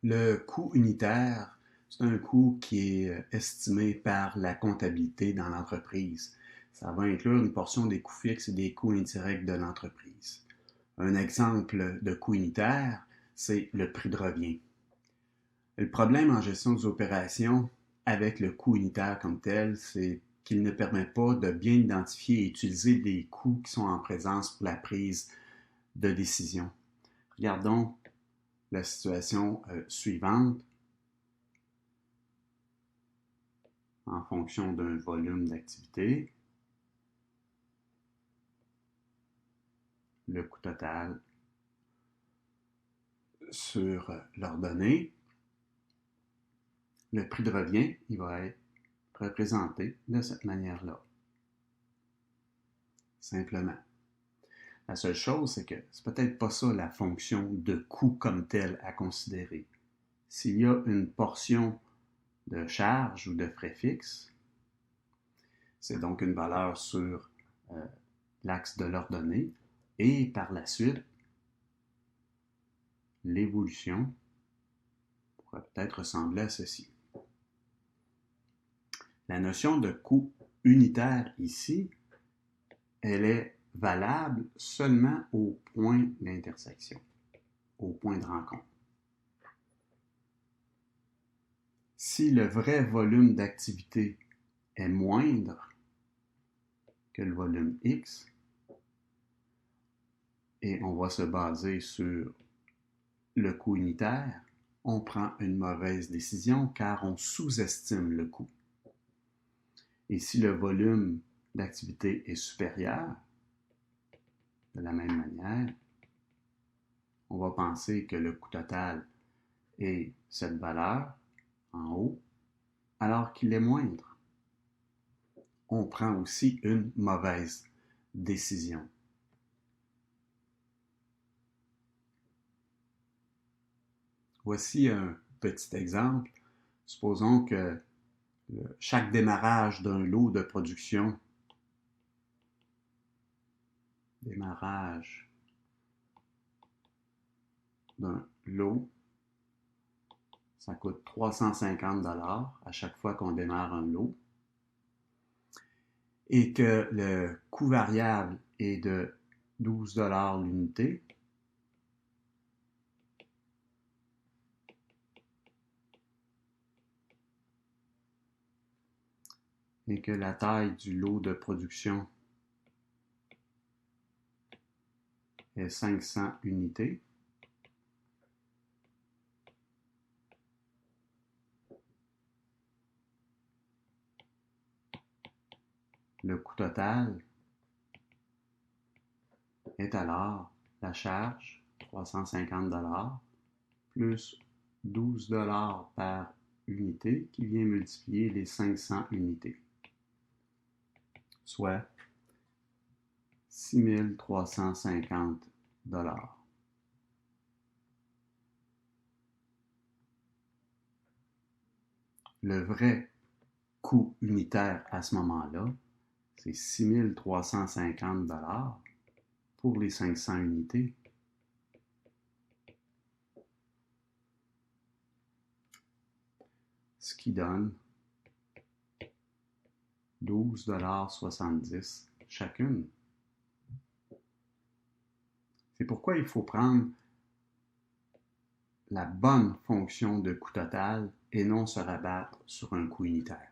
Le coût unitaire, c'est un coût qui est estimé par la comptabilité dans l'entreprise. Ça va inclure une portion des coûts fixes et des coûts indirects de l'entreprise. Un exemple de coût unitaire, c'est le prix de revient. Le problème en gestion des opérations avec le coût unitaire comme tel, c'est qu'il ne permet pas de bien identifier et utiliser les coûts qui sont en présence pour la prise de décision. Regardons la situation suivante. En fonction d'un volume d'activité, le coût total sur leurs données. Le prix de revient, il va être représenté de cette manière-là. Simplement. La seule chose, c'est que c'est peut-être pas ça la fonction de coût comme telle à considérer. S'il y a une portion de charge ou de frais fixes, c'est donc une valeur sur l'axe de leurs données, et par la suite, l'évolution pourrait peut-être ressembler à ceci. La notion de coût unitaire ici, elle est valable seulement au point d'intersection, au point de rencontre. Si le vrai volume d'activité est moindre que le volume X, et on va se baser sur le coût unitaire, on prend une mauvaise décision car on sous-estime le coût. Et si le volume d'activité est supérieur, de la même manière, on va penser que le coût total est cette valeur en haut, alors qu'il est moindre. On prend aussi une mauvaise décision. Voici un petit exemple. Supposons que chaque démarrage d'un lot de production, démarrage d'un lot, ça coûte 350 $ à chaque fois qu'on démarre un lot, et que le coût variable est de 12 $ l'unité, et que la taille du lot de production est 500 unités. Le coût total est alors la charge, 350 $ plus 12 $ par unité qui vient multiplier les 500 unités, soit 6 350 $. Le vrai coût unitaire à ce moment-là, c'est 6 350 $ pour les 500 unités. Ce qui donne 12,70 $ chacune. C'est pourquoi il faut prendre la bonne fonction de coût total et non se rabattre sur un coût unitaire.